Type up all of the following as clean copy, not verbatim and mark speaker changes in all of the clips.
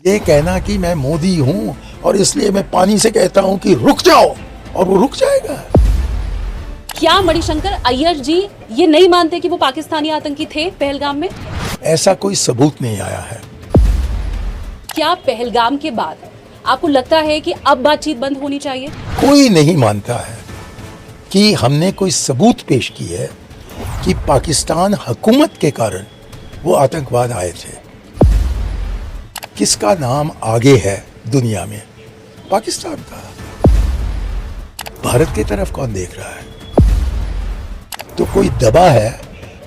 Speaker 1: ये कहना कि मैं मोदी हूं और इसलिए मैं पानी से कहता हूं कि रुक जाओ और वो रुक जाएगा।
Speaker 2: क्या मणिशंकर अय्यर जी ये नहीं मानते कि वो पाकिस्तानी आतंकी थे पहलगाम में?
Speaker 1: ऐसा कोई सबूत नहीं आया है।
Speaker 2: क्या पहलगाम के बाद आपको लगता है कि अब बातचीत बंद होनी चाहिए?
Speaker 1: कोई नहीं मानता है कि हमने कोई सबूत पेश की है कि पाकिस्तान हुकूमत के कारण वो आतंकवाद आए थे। किसका नाम आगे है दुनिया में? पाकिस्तान का। भारत की तरफ कौन देख रहा है? तो कोई दबा है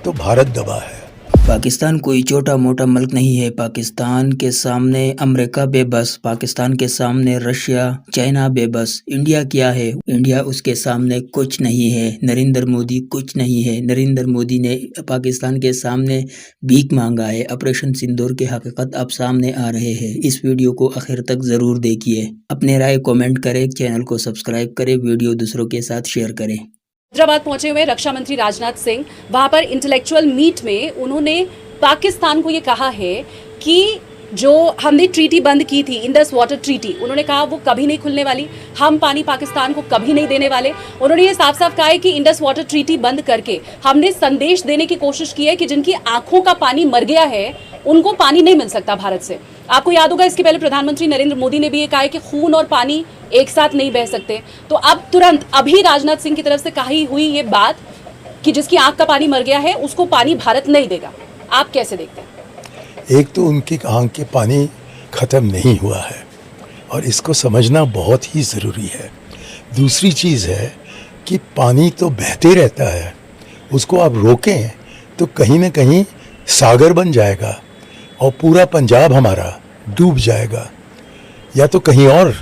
Speaker 1: तो भारत दबा है।
Speaker 3: पाकिस्तान कोई छोटा मोटा मुल्क नहीं है। पाकिस्तान के सामने अमेरिका बेबस, पाकिस्तान के सामने रशिया चाइना बेबस। इंडिया क्या है? इंडिया उसके सामने कुछ नहीं है। नरेंद्र मोदी कुछ नहीं है। नरेंद्र मोदी ने पाकिस्तान के सामने भीख मांगा है। ऑपरेशन सिंदूर की हकीकत अब सामने आ रहे हैं। इस वीडियो को आखिर तक ज़रूर देखिए। अपने राय कमेंट करें, चैनल को सब्सक्राइब करें, वीडियो दूसरों के साथ शेयर करें।
Speaker 2: हैदराबाद पहुंचे हुए रक्षा मंत्री राजनाथ सिंह, वहां पर इंटेलेक्चुअल मीट में उन्होंने पाकिस्तान को ये कहा है कि जो हमने ट्रीटी बंद की थी, इंडस वाटर ट्रीटी, उन्होंने कहा वो कभी नहीं खुलने वाली, हम पानी पाकिस्तान को कभी नहीं देने वाले। उन्होंने ये साफ साफ कहा है कि इंडस वाटर ट्रीटी बंद करके हमने संदेश देने की कोशिश की है कि जिनकी आंखों का पानी मर गया है उनको पानी नहीं मिल सकता भारत से। आपको याद होगा इसके पहले प्रधानमंत्री नरेंद्र मोदी ने भी ये कहा है कि खून और पानी एक साथ नहीं बह सकते। तो अब तुरंत अभी राजनाथ सिंह की तरफ से कही हुई ये बात कि जिसकी आंख का पानी मर गया है उसको पानी भारत नहीं देगा, आप कैसे देखते हैं?
Speaker 1: एक तो उनकी आंख के पानी ख़त्म नहीं हुआ है और इसको समझना बहुत ही ज़रूरी है। दूसरी चीज़ है कि पानी तो बहते रहता है, उसको आप रोकें तो कहीं ना कहीं सागर बन जाएगा और पूरा पंजाब हमारा डूब जाएगा, या तो कहीं और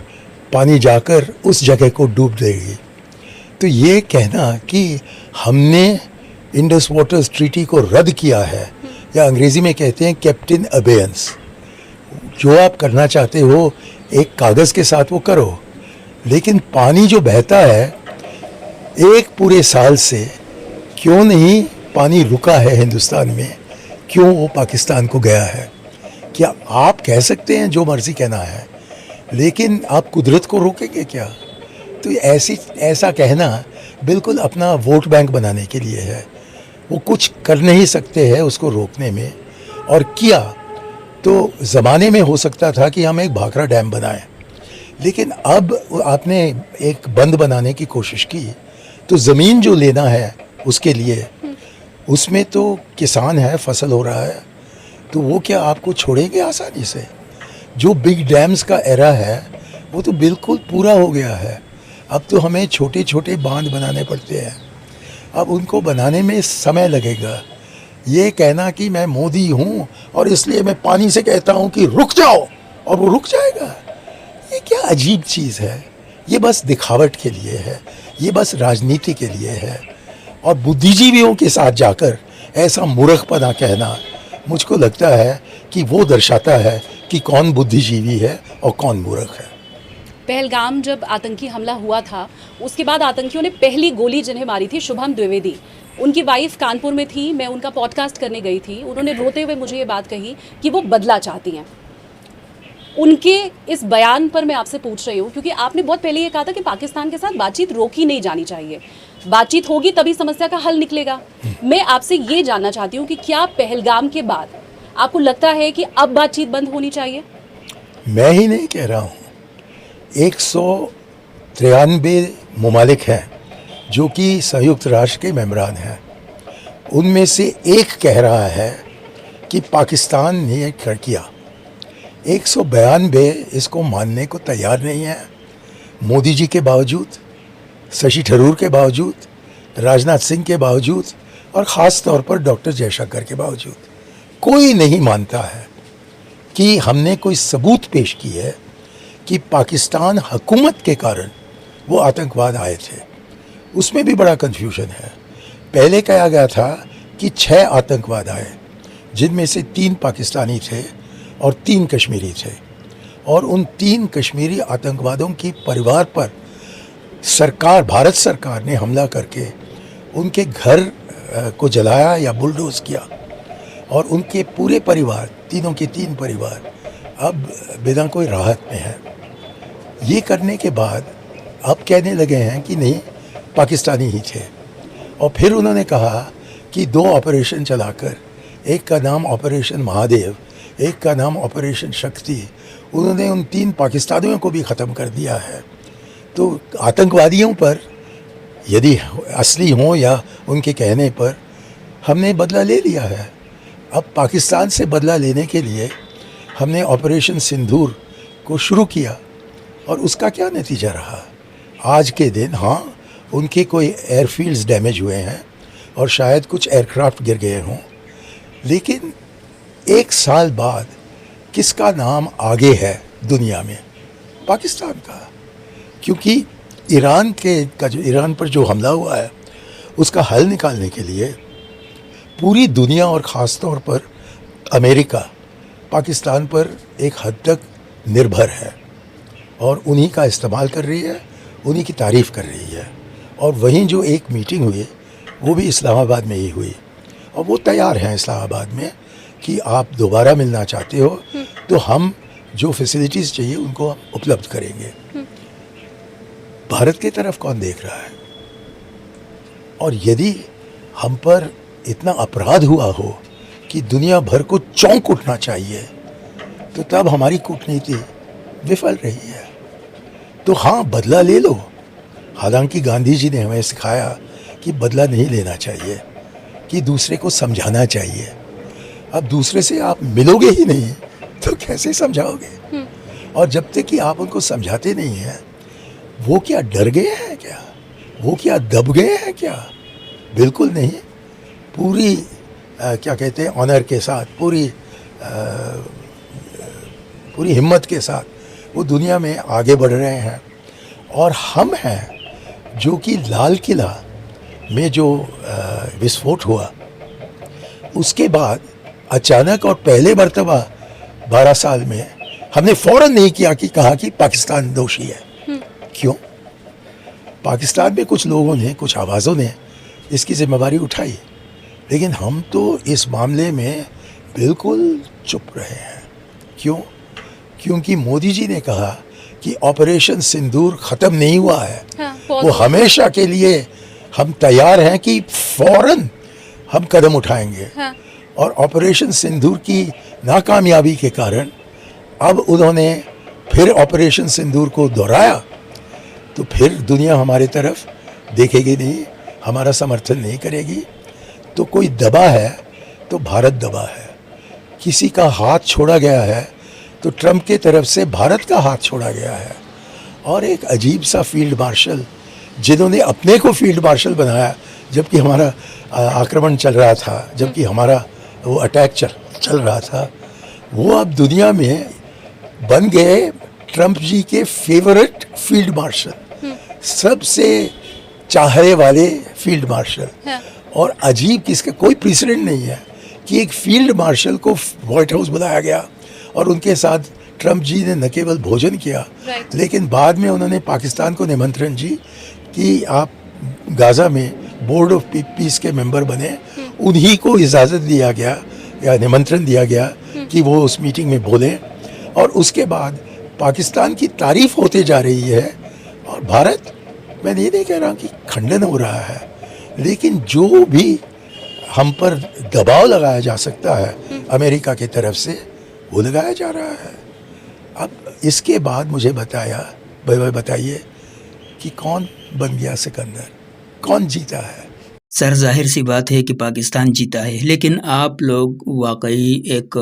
Speaker 1: पानी जाकर उस जगह को डूब देगी। तो ये कहना कि हमने इंडस वाटर ट्रीटी को रद्द किया है, या अंग्रेज़ी में कहते हैं केप्ट इन अबेयंस, जो आप करना चाहते हो एक कागज़ के साथ वो करो, लेकिन पानी जो बहता है एक पूरे साल से क्यों नहीं पानी रुका है हिंदुस्तान में, क्यों वो पाकिस्तान को गया है? क्या आप कह सकते हैं जो मर्ज़ी कहना है, लेकिन आप कुदरत को रोकेंगे क्या? तो ऐसा कहना बिल्कुल अपना वोट बैंक बनाने के लिए है। वो कुछ कर नहीं सकते हैं उसको रोकने में, और किया तो ज़माने में हो सकता था कि हम एक भाखड़ा डैम बनाएं, लेकिन अब आपने एक बंद बनाने की कोशिश की तो ज़मीन जो लेना है उसके लिए, उसमें तो किसान है, फसल हो रहा है, तो वो क्या आपको छोड़ेंगे आसानी से? जो बिग डैम्स का एरा है वो तो बिल्कुल पूरा हो गया है। अब तो हमें छोटे छोटे बांध बनाने पड़ते हैं, अब उनको बनाने में समय लगेगा। ये कहना कि मैं मोदी हूँ और इसलिए मैं पानी से कहता हूँ कि रुक जाओ और वो रुक जाएगा, ये क्या अजीब चीज़ है? ये बस दिखावट के लिए है, ये बस राजनीति के लिए है। और बुद्धिजीवियों के साथ जाकर ऐसा मूर्खपना कहना मुझको लगता है कि वो दर्शाता है कि कौन बुद्धिजीवी है और कौन मूर्ख है।
Speaker 2: पहलगाम जब आतंकी हमला हुआ था उसके बाद आतंकियों ने पहली गोली जिन्हें मारी थी शुभम द्विवेदी, उनकी वाइफ कानपुर में थी, मैं उनका पॉडकास्ट करने गई थी, उन्होंने रोते हुए मुझे ये बात कही कि वो बदला चाहती हैं। उनके इस बयान पर मैं आपसे पूछ रही हूँ क्योंकि आपने बहुत पहले ये कहा था कि पाकिस्तान के साथ बातचीत रोकी नहीं जानी चाहिए, बातचीत होगी तभी समस्या का हल निकलेगा। मैं आपसे ये जानना चाहती हूँ कि क्या पहलगाम के बाद आपको लगता है कि अब बातचीत बंद होनी चाहिए?
Speaker 1: मैं ही नहीं कह रहा हूँ, 193 ममालिक हैं जो कि संयुक्त राष्ट्र के मेंबरान हैं, उनमें से एक कह रहा है कि पाकिस्तान ने ये किया। 192 इसको मानने को तैयार नहीं है। मोदी जी के बावजूद, शशि थरूर के बावजूद, राजनाथ सिंह के बावजूद और ख़ास तौर पर डॉक्टर जयशंकर के बावजूद कोई नहीं मानता है कि हमने कोई सबूत पेश की है कि पाकिस्तान हुकूमत के कारण वो आतंकवाद आए थे। उसमें भी बड़ा कन्फ्यूजन है। पहले कहा गया था कि 6 आतंकवाद आए, जिनमें से 3 पाकिस्तानी थे और 3 कश्मीरी थे, और उन 3 कश्मीरी आतंकवादियों की परिवार पर सरकार, भारत सरकार ने हमला करके उनके घर को जलाया या बुलडोज किया, और उनके पूरे परिवार, तीनों के 3 परिवार अब बिना कोई राहत में है। ये करने के बाद अब कहने लगे हैं कि नहीं, पाकिस्तानी ही थे। और फिर उन्होंने कहा कि 2 ऑपरेशन चलाकर, एक का नाम ऑपरेशन महादेव, एक का नाम ऑपरेशन शक्ति, उन्होंने उन 3 पाकिस्तानियों को भी ख़त्म कर दिया है। तो आतंकवादियों पर यदि असली हों या उनके कहने पर, हमने बदला ले लिया है। अब पाकिस्तान से बदला लेने के लिए हमने ऑपरेशन सिंदूर को शुरू किया और उसका क्या नतीजा रहा? आज के दिन हाँ, उनके कोई एयरफील्ड्स डैमेज हुए हैं और शायद कुछ एयरक्राफ्ट गिर गए हों, लेकिन 1 साल बाद किसका नाम आगे है दुनिया में? पाकिस्तान का। क्योंकि ईरान पर जो हमला हुआ है उसका हल निकालने के लिए पूरी दुनिया और ख़ास तौर पर अमेरिका पाकिस्तान पर एक हद तक निर्भर है और उन्हीं का इस्तेमाल कर रही है, उन्हीं की तारीफ़ कर रही है। और वहीं जो एक मीटिंग हुई वो भी इस्लामाबाद में ही हुई और वो तैयार हैं इस्लामाबाद में कि आप दोबारा मिलना चाहते हो तो हम जो फैसिलिटीज़ चाहिए उनको हम उपलब्ध करेंगे। भारत की तरफ कौन देख रहा है? और यदि हम पर इतना अपराध हुआ हो कि दुनिया भर को चौंक उठना चाहिए, तो तब हमारी कूटनीति विफल रही है। तो हाँ, बदला ले लो। हालांकि गांधी जी ने हमें सिखाया कि बदला नहीं लेना चाहिए, कि दूसरे को समझाना चाहिए। अब दूसरे से आप मिलोगे ही नहीं तो कैसे समझाओगे? और जब तक कि आप उनको समझाते नहीं हैं, वो क्या डर गए हैं क्या? वो क्या दब गए हैं क्या? बिल्कुल नहीं। पूरी क्या कहते हैं, ऑनर के साथ, पूरी हिम्मत के साथ वो दुनिया में आगे बढ़ रहे हैं। और हम हैं जो कि लाल किला में जो विस्फोट हुआ उसके बाद अचानक और पहले मर्तबा 12 साल में हमने फ़ौरन नहीं किया कि कहा कि पाकिस्तान दोषी है। क्यों? पाकिस्तान में कुछ लोगों ने, कुछ आवाज़ों ने इसकी जिम्मेदारी उठाई, लेकिन हम तो इस मामले में बिल्कुल चुप रहे हैं। क्यों? क्योंकि मोदी जी ने कहा कि ऑपरेशन सिंदूर ख़त्म नहीं हुआ है।
Speaker 2: हाँ,
Speaker 1: वो हमेशा के लिए हम तैयार हैं कि फ़ौरन हम कदम उठाएंगे।
Speaker 2: हाँ।
Speaker 1: और ऑपरेशन सिंदूर की नाकामयाबी के कारण अब उन्होंने फिर ऑपरेशन सिंदूर को दोहराया, तो फिर दुनिया हमारे तरफ देखेगी नहीं, हमारा समर्थन नहीं करेगी। तो कोई दबा है तो भारत दबा है। किसी का हाथ छोड़ा गया है तो ट्रंप के तरफ से भारत का हाथ छोड़ा गया है। और एक अजीब सा फील्ड मार्शल, जिन्होंने अपने को फील्ड मार्शल बनाया जबकि हमारा आक्रमण चल रहा था, जबकि हमारा वो अटैक चल रहा था, वो अब दुनिया में बन गए ट्रंप जी के फेवरेट फील्ड मार्शल, सबसे चाहने वाले फील्ड मार्शल।
Speaker 2: हाँ।
Speaker 1: और अजीब, किसका कोई प्रेसिडेंट नहीं है कि एक फील्ड मार्शल को व्हाइट हाउस बुलाया गया और उनके साथ ट्रंप जी ने न केवल भोजन किया, लेकिन बाद में उन्होंने पाकिस्तान को निमंत्रण जी कि आप गाज़ा में बोर्ड ऑफ पीस के मेंबर बने। उन्हीं को इजाज़त दिया गया या निमंत्रण दिया गया कि वो उस मीटिंग में बोलें। और उसके बाद पाकिस्तान की तारीफ होते जा रही है और भारत, मैं ये नहीं कह रहा कि खंडन हो रहा है, लेकिन जो भी हम पर दबाव लगाया जा सकता है अमेरिका की तरफ से, वो लगाया जा रहा है। अब इसके बाद मुझे बताइए कि कौन बन गया सिकंदर, कौन जीता है?
Speaker 3: सर, जाहिर सी बात है कि पाकिस्तान जीता है, लेकिन आप लोग वाकई एक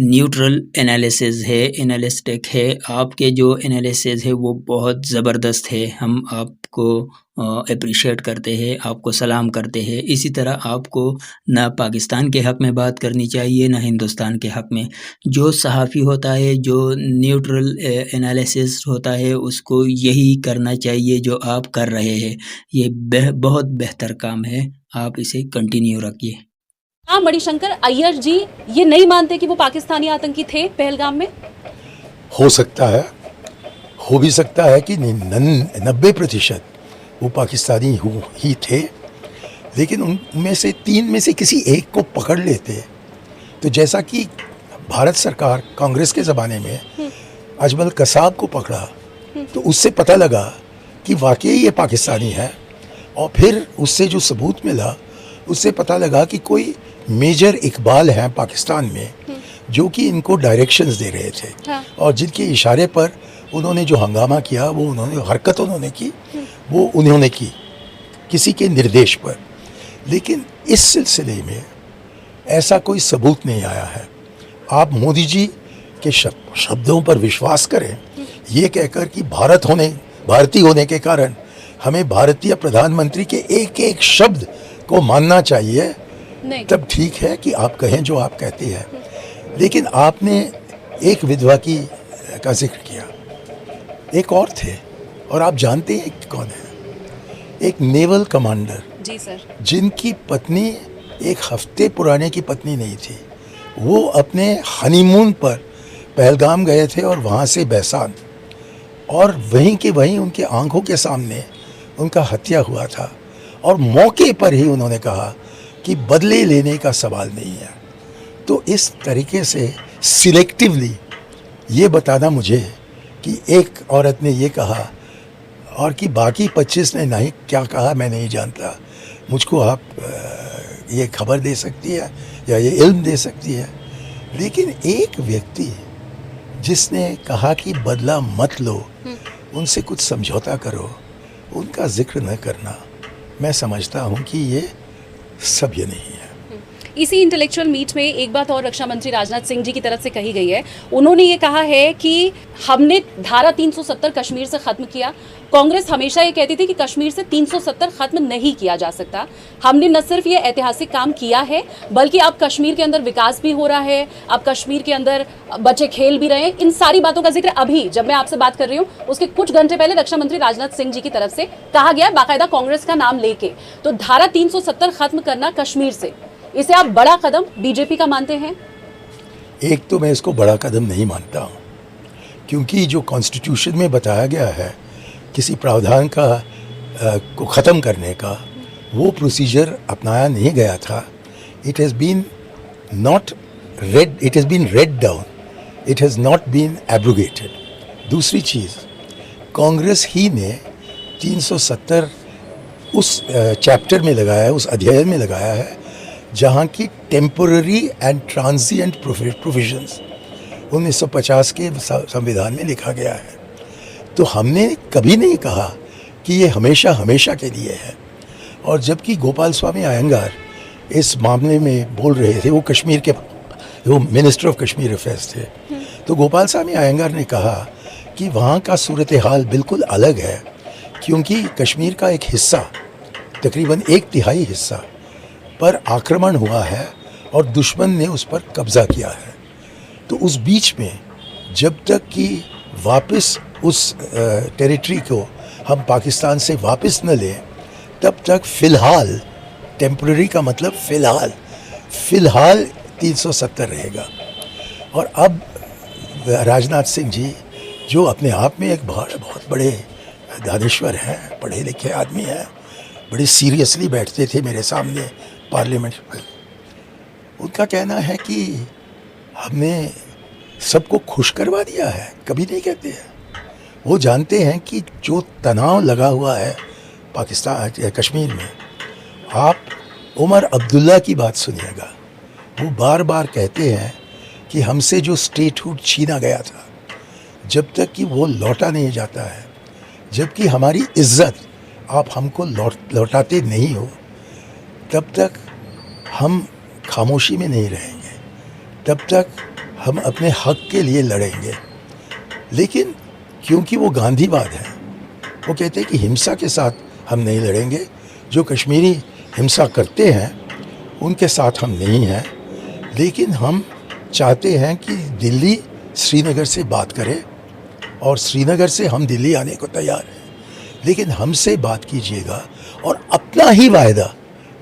Speaker 3: न्यूट्रल एनालिस्टिक है। आपके जो एनालिसिस है वो बहुत ज़बरदस्त है। हम आपको अप्रिशिएट करते हैं, आपको सलाम करते हैं। इसी तरह आपको ना पाकिस्तान के हक़ में बात करनी चाहिए, ना हिंदुस्तान के हक़ में। जो सहाफ़ी होता है, जो न्यूट्रल एनालिसिस होता है, उसको यही करना चाहिए जो आप कर रहे हैं। ये बहुत बेहतर काम है, आप इसे कंटिन्यू रखिए।
Speaker 2: हाँ, मणिशंकर अय्यर जी ये नहीं मानते कि वो पाकिस्तानी आतंकी थे पहलगाम में?
Speaker 1: हो सकता है, हो भी सकता है कि 90% वो पाकिस्तानी ही थे, लेकिन उनमें से 3 में से किसी एक को पकड़ लेते तो जैसा कि भारत सरकार कांग्रेस के ज़माने में अजमल कसाब को पकड़ा तो उससे पता लगा कि वाकई ये पाकिस्तानी है, और फिर उससे जो सबूत मिला उससे पता लगा कि कोई मेजर इकबाल हैं पाकिस्तान में जो कि इनको डायरेक्शंस दे रहे थे।
Speaker 2: हाँ।
Speaker 1: और जिनके इशारे पर उन्होंने जो हंगामा किया, वो उन्होंने हरकत उन्होंने की, वो उन्होंने की किसी के निर्देश पर। लेकिन इस सिलसिले में ऐसा कोई सबूत नहीं आया है। आप मोदी जी के शब्दों पर विश्वास करें, ये कहकर कि भारतीय होने के कारण हमें भारतीय प्रधानमंत्री के एक एक शब्द को मानना चाहिए,
Speaker 2: नहीं।
Speaker 1: तब ठीक है कि आप कहें जो आप कहते हैं। लेकिन आपने एक विधवा का जिक्र किया, एक और थे, और आप जानते हैं कि कौन है, एक नेवल कमांडर,
Speaker 2: जी सर,
Speaker 1: जिनकी पत्नी एक हफ्ते पुराने की पत्नी नहीं थी। वो अपने हनीमून पर पहलगाम गए थे और वहाँ से बहसान, और वहीं के वहीं उनके आंखों के सामने उनका हत्या हुआ था, और मौके पर ही उन्होंने कहा कि बदले लेने का सवाल नहीं है। तो इस तरीके से सिलेक्टिवली ये बताना मुझे कि एक औरत ने ये कहा और कि बाकी 25 ने नहीं क्या कहा मैं नहीं जानता, मुझको आप ये खबर दे सकती है या ये इल्म दे सकती है। लेकिन एक व्यक्ति जिसने कहा कि बदला मत लो, उनसे कुछ समझौता करो, उनका जिक्र न करना, मैं समझता हूँ कि ये सभ्य नहीं है।
Speaker 2: इसी इंटेलेक्चुअल मीट में एक बात और रक्षा मंत्री राजनाथ सिंह जी की तरफ से कही गई है। उन्होंने ये कहा है कि हमने धारा 370 कश्मीर से खत्म किया। कांग्रेस हमेशा ये कहती थी कि कश्मीर से 370 खत्म नहीं किया जा सकता। हमने न सिर्फ ये ऐतिहासिक काम किया है, बल्कि अब कश्मीर के अंदर विकास भी हो रहा है, अब कश्मीर के अंदर बच्चे खेल भी रहे हैं। इन सारी बातों का जिक्र अभी जब मैं आपसे बात कर रही हूँ उसके कुछ घंटे पहले रक्षा मंत्री राजनाथ सिंह जी की तरफ से कहा गया, बाकायदा कांग्रेस का नाम लेके। तो धारा 370 खत्म करना कश्मीर से, इसे आप बड़ा कदम बीजेपी का मानते हैं?
Speaker 1: एक तो मैं इसको बड़ा कदम नहीं मानता हूँ, क्योंकि जो कॉन्स्टिट्यूशन में बताया गया है किसी प्रावधान को ख़त्म करने का, वो प्रोसीजर अपनाया नहीं गया था। It has been read down, it has not been abrogated. दूसरी चीज़, कांग्रेस ही ने 370 उस चैप्टर में लगाया है, उस अध्याय में लगाया है जहाँ की टेम्पोररी एंड ट्रांजिएंट प्रोविजंस 1950 के संविधान में लिखा गया है। तो हमने कभी नहीं कहा कि ये हमेशा हमेशा के लिए है। और जबकि गोपाल स्वामी अयंगार इस मामले में बोल रहे थे, वो मिनिस्टर ऑफ कश्मीर अफेयर्स थे, तो गोपाल स्वामी अयंगार ने कहा कि वहाँ का सूरत हाल बिल्कुल अलग है, क्योंकि कश्मीर का एक हिस्सा, तकरीबन 1/3 हिस्सा पर आक्रमण हुआ है और दुश्मन ने उस पर कब्जा किया है। तो उस बीच में जब तक कि वापस उस टेरिटरी को हम पाकिस्तान से वापस न लें, तब तक फ़िलहाल, टेम्पररी का मतलब फ़िलहाल 370 रहेगा। और अब राजनाथ सिंह जी, जो अपने आप में एक बहुत बड़े दानिश्वर हैं, पढ़े लिखे आदमी हैं, बड़े सीरियसली बैठते थे मेरे सामने पार्लियामेंट में, उनका कहना है कि हमने सबको खुश करवा दिया है, कभी नहीं कहते हैं। वो जानते हैं कि जो तनाव लगा हुआ है कश्मीर में, आप उमर अब्दुल्ला की बात सुनिएगा, वो बार बार कहते हैं कि हमसे जो स्टेटहुड छीना गया था, जब तक कि वो लौटा नहीं जाता है, जबकि हमारी इज्जत आप हमको लौटाते नहीं हो, तब तक हम खामोशी में नहीं रहेंगे, तब तक हम अपने हक के लिए लड़ेंगे। लेकिन क्योंकि वो गांधीवाद है, वो कहते हैं कि हिंसा के साथ हम नहीं लड़ेंगे, जो कश्मीरी हिंसा करते हैं उनके साथ हम नहीं हैं, लेकिन हम चाहते हैं कि दिल्ली श्रीनगर से बात करे और श्रीनगर से हम दिल्ली आने को तैयार हैं, लेकिन हमसे बात कीजिएगा और अपना ही वायदा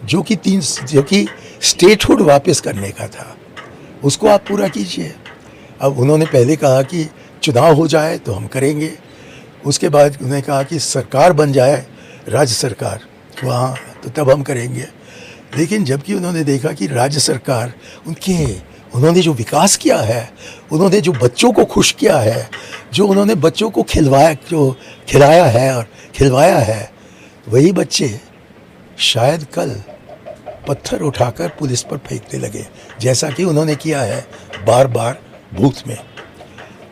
Speaker 1: जो कि स्टेटहुड वापस करने का था, उसको आप पूरा कीजिए। अब उन्होंने पहले कहा कि चुनाव हो जाए तो हम करेंगे, उसके बाद उन्होंने कहा कि सरकार बन जाए, राज्य सरकार वहाँ, तो तब हम करेंगे। लेकिन जबकि उन्होंने देखा कि राज्य सरकार उनके उन्होंने जो विकास किया है, उन्होंने जो बच्चों को खुश किया है, जो उन्होंने बच्चों को खिलाया है और खिलवाया है, वही बच्चे शायद कल पत्थर उठाकर पुलिस पर फेंकने लगे, जैसा कि उन्होंने किया है बार बार बूथ में।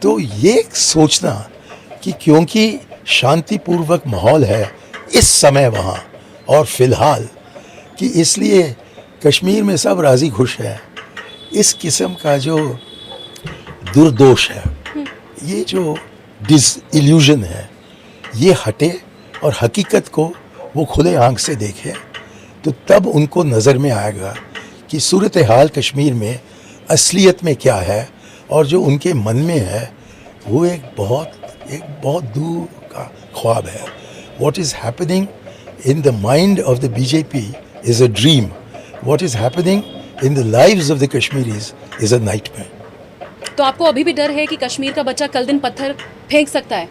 Speaker 1: तो ये सोचना कि क्योंकि शांतिपूर्वक माहौल है इस समय वहाँ और फिलहाल, कि इसलिए कश्मीर में सब राज़ी खुश हैं, इस किस्म का जो दुर्दोष है, ये जो डिसइल्यूजन है, ये हटे और हकीकत को वो खुले आंख से देखें, तो तब उनको नज़र में आएगा कि सूरत हाल कश्मीर में असलियत में क्या है, और जो उनके मन में है वो एक बहुत दूर का ख्वाब है। What is happening in the mind of the BJP is a dream. What is happening in the lives of the Kashmiris is a nightmare.
Speaker 2: तो आपको अभी भी डर है कि कश्मीर का बच्चा कल दिन पत्थर फेंक सकता है?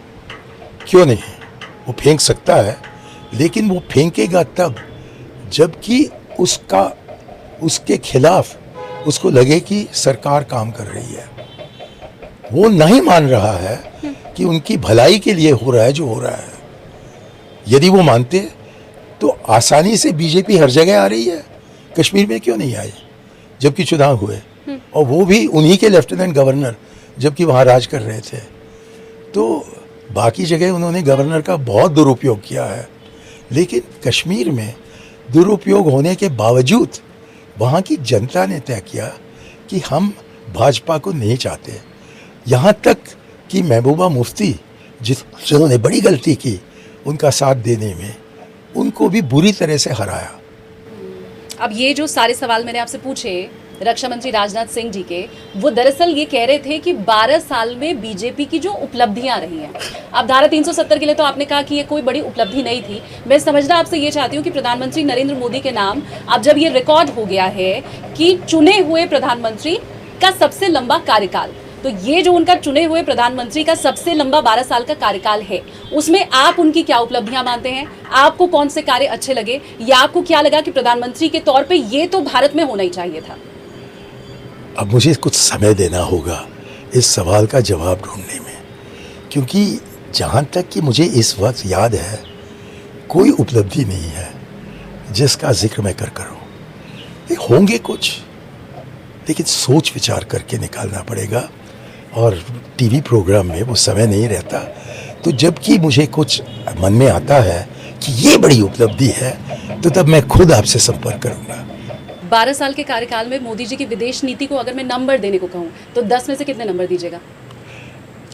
Speaker 1: क्यों नहीं, वो फेंक सकता है, लेकिन वो फेंकेगा तब जबकि उसके खिलाफ उसको लगे कि सरकार काम कर रही है। वो नहीं मान रहा है कि उनकी भलाई के लिए हो रहा है जो हो रहा है। यदि वो मानते तो आसानी से बीजेपी हर जगह आ रही है, कश्मीर में क्यों नहीं आई जबकि चुनाव हुए, और वो भी उन्हीं के लेफ्टिनेंट गवर्नर जबकि वहाँ राज कर रहे थे। तो बाकी जगह उन्होंने गवर्नर का बहुत दुरुपयोग किया है, लेकिन कश्मीर में दुरुपयोग होने के बावजूद वहाँ की जनता ने तय किया कि हम भाजपा को नहीं चाहते। यहाँ तक कि महबूबा मुफ्ती जिन्होंने बड़ी गलती की उनका साथ देने में, उनको भी बुरी तरह से हराया।
Speaker 2: अब ये जो सारे सवाल मैंने आपसे पूछे रक्षा मंत्री राजनाथ सिंह जी के, वो दरअसल ये कह रहे थे कि 12 साल में बीजेपी की जो उपलब्धियां रही हैं, अब धारा 370 के लिए तो आपने कहा कि ये कोई बड़ी उपलब्धि नहीं थी। मैं समझना आपसे ये चाहती हूँ कि प्रधानमंत्री नरेंद्र मोदी के नाम अब जब ये रिकॉर्ड हो गया है कि चुने हुए प्रधानमंत्री का सबसे लंबा कार्यकाल, तो ये जो उनका चुने हुए प्रधानमंत्री का सबसे लंबा 12 साल का कार्यकाल है, उसमें आप उनकी क्या उपलब्धियां मानते हैं? आपको कौन से कार्य अच्छे लगे, या आपको क्या लगा कि प्रधानमंत्री के तौर पे ये तो भारत में होना ही चाहिए था?
Speaker 1: अब मुझे कुछ समय देना होगा इस सवाल का जवाब ढूंढने में, क्योंकि जहाँ तक कि मुझे इस वक्त याद है कोई उपलब्धि नहीं है जिसका जिक्र मैं कर करूँ। होंगे कुछ, लेकिन सोच विचार करके निकालना पड़ेगा, और टीवी प्रोग्राम में वो समय नहीं रहता। तो जबकि मुझे कुछ मन में आता है कि ये बड़ी उपलब्धि है, तो तब मैं खुद आपसे संपर्क करूँगा।
Speaker 2: 12 साल के कार्यकाल में मोदी जी की विदेश नीति को अगर मैं नंबर देने को कहूँ तो 10 में से कितने नंबर दीजिएगा?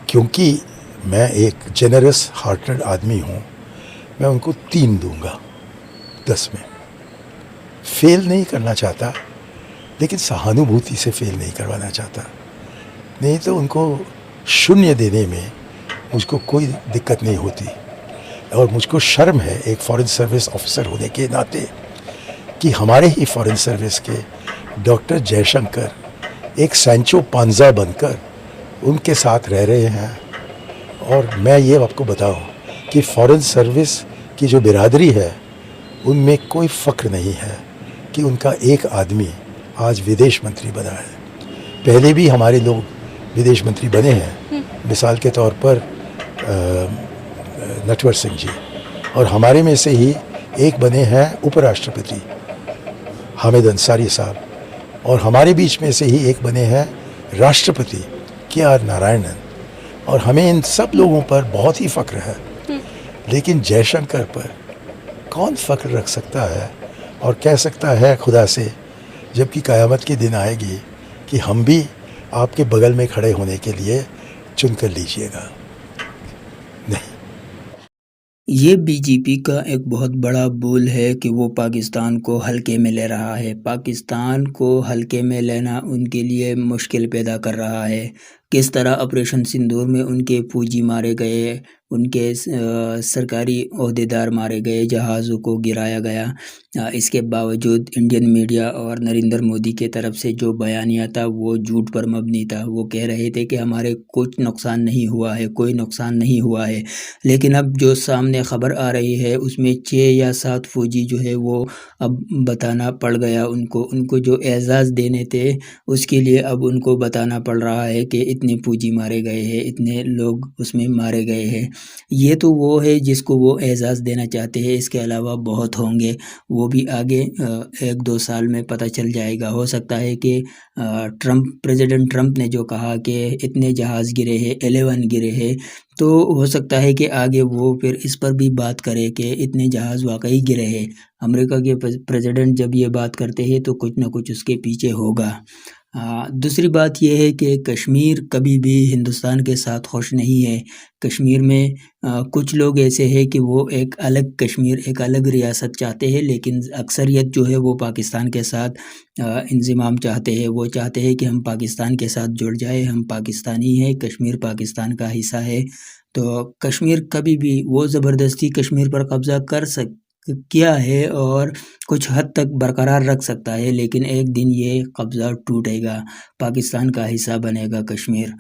Speaker 1: क्योंकि मैं एक जेनरस हार्टेड आदमी हूँ, मैं उनको 3 दूंगा 10 में। फेल नहीं करना चाहता, लेकिन सहानुभूति से फेल नहीं करवाना चाहता। नहीं तो उनको 0 देने में मुझको कोई दिक्कत नहीं होती। और मुझको शर्म है एक फॉरेन सर्विस ऑफिसर होने के नाते कि हमारे ही फॉरेन सर्विस के डॉक्टर जयशंकर एक सैंचो पांजा बनकर उनके साथ रह रहे हैं। और मैं ये आपको बताऊं कि फॉरेन सर्विस की जो बिरादरी है उनमें कोई फ़ख्र नहीं है कि उनका एक आदमी आज विदेश मंत्री बना है। पहले भी हमारे लोग विदेश मंत्री बने हैं, मिसाल के तौर पर नटवर सिंह जी, और हमारे में से ही एक बने हैं उपराष्ट्रपति हामिद अंसारी साहब, और हमारे बीच में से ही एक बने हैं राष्ट्रपति KR नारायणन। और हमें इन सब लोगों पर बहुत ही फ़ख्र है, लेकिन जयशंकर पर कौन फ़ख्र रख सकता है और कह सकता है खुदा से, जबकि क़यामत के दिन आएगी कि हम भी आपके बगल में खड़े होने के लिए चुन कर लीजिएगा। नहीं।
Speaker 3: ये बीजेपी का एक बहुत बड़ा बोल है कि वो पाकिस्तान को हल्के में ले रहा है। पाकिस्तान को हल्के में लेना उनके लिए मुश्किल पैदा कर रहा है। किस तरह ऑपरेशन सिंदूर में उनके फौजी मारे गए, उनके सरकारी ओहदेदार मारे गए, जहाज़ों को गिराया गया। इसके बावजूद इंडियन मीडिया और नरेंद्र मोदी के तरफ से जो बयानिया था वो झूठ पर मबनी था। वो कह रहे थे कि हमारे कुछ नुकसान नहीं हुआ है, कोई नुकसान नहीं हुआ है। लेकिन अब जो सामने ख़बर आ रही है उसमें 6 या 7 फौजी जो है वो अब बताना पड़ गया उनको जो एजाज़ देने थे उसके लिए अब उनको बताना पड़ रहा है कि इतने फौजी मारे गए हैं, इतने लोग उसमें मारे गए हैं। ये तो वो है जिसको वो एजाज़ देना चाहते हैं, इसके अलावा बहुत होंगे, वो भी आगे 1-2 साल में पता चल जाएगा। हो सकता है कि प्रेसिडेंट ट्रंप ने जो कहा कि इतने जहाज़ गिरे हैं, 11 गिरे हैं, तो हो सकता है कि आगे वो फिर इस पर भी बात करे कि इतने जहाज़ वाकई गिरे हैं। अमेरिका के प्रेसिडेंट जब ये बात करते हैं तो कुछ ना कुछ उसके पीछे होगा। दूसरी बात यह है कि कश्मीर कभी भी हिंदुस्तान के साथ खुश नहीं है। कश्मीर में कुछ लोग ऐसे हैं कि वो एक अलग कश्मीर, एक अलग रियासत चाहते हैं, लेकिन अक्सरियत जो है वो पाकिस्तान के साथ इंज़िमाम चाहते हैं। वो चाहते हैं कि हम पाकिस्तान के साथ जुड़ जाए, हम पाकिस्तानी हैं, कश्मीर पाकिस्तान का हिस्सा है। तो कश्मीर कभी भी वो ज़बरदस्ती कश्मीर पर कब्ज़ा किया है और कुछ हद तक बरकरार रख सकता है, लेकिन एक दिन ये कब्ज़ा टूटेगा, पाकिस्तान का हिस्सा बनेगा कश्मीर।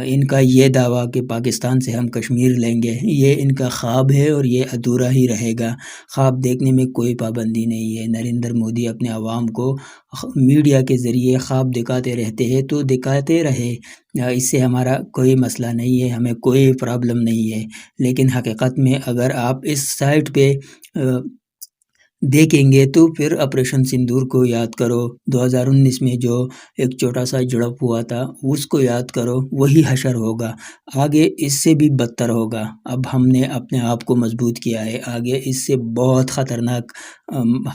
Speaker 3: इनका ये दावा कि पाकिस्तान से हम कश्मीर लेंगे, ये इनका ख्वाब है और ये अधूरा ही रहेगा। ख्वाब देखने में कोई पाबंदी नहीं है। नरेंद्र मोदी अपने अवाम को मीडिया के ज़रिए ख्वाब दिखाते रहते हैं, तो दिखाते रहे, इससे हमारा कोई मसला नहीं है, हमें कोई प्रॉब्लम नहीं है। लेकिन हकीकत में अगर आप इस साइट पे देखेंगे तो फिर ऑपरेशन सिंदूर को याद करो, 2019 में जो एक छोटा सा झड़प हुआ था उसको याद करो, वही हशर होगा, आगे इससे भी बदतर होगा। अब हमने अपने आप को मजबूत किया है, आगे इससे बहुत ख़तरनाक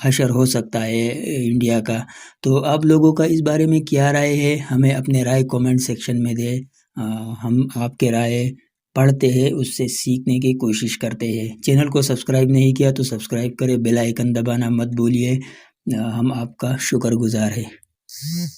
Speaker 3: हशर हो सकता है इंडिया का। तो आप लोगों का इस बारे में क्या राय है, हमें अपने राय कमेंट सेक्शन में दें। हम आपके राय पढ़ते हैं, उससे सीखने की कोशिश करते हैं। चैनल को सब्सक्राइब नहीं किया तो सब्सक्राइब करें, बेल आइकन दबाना मत भूलिए। हम आपका शुक्रगुजार हैं।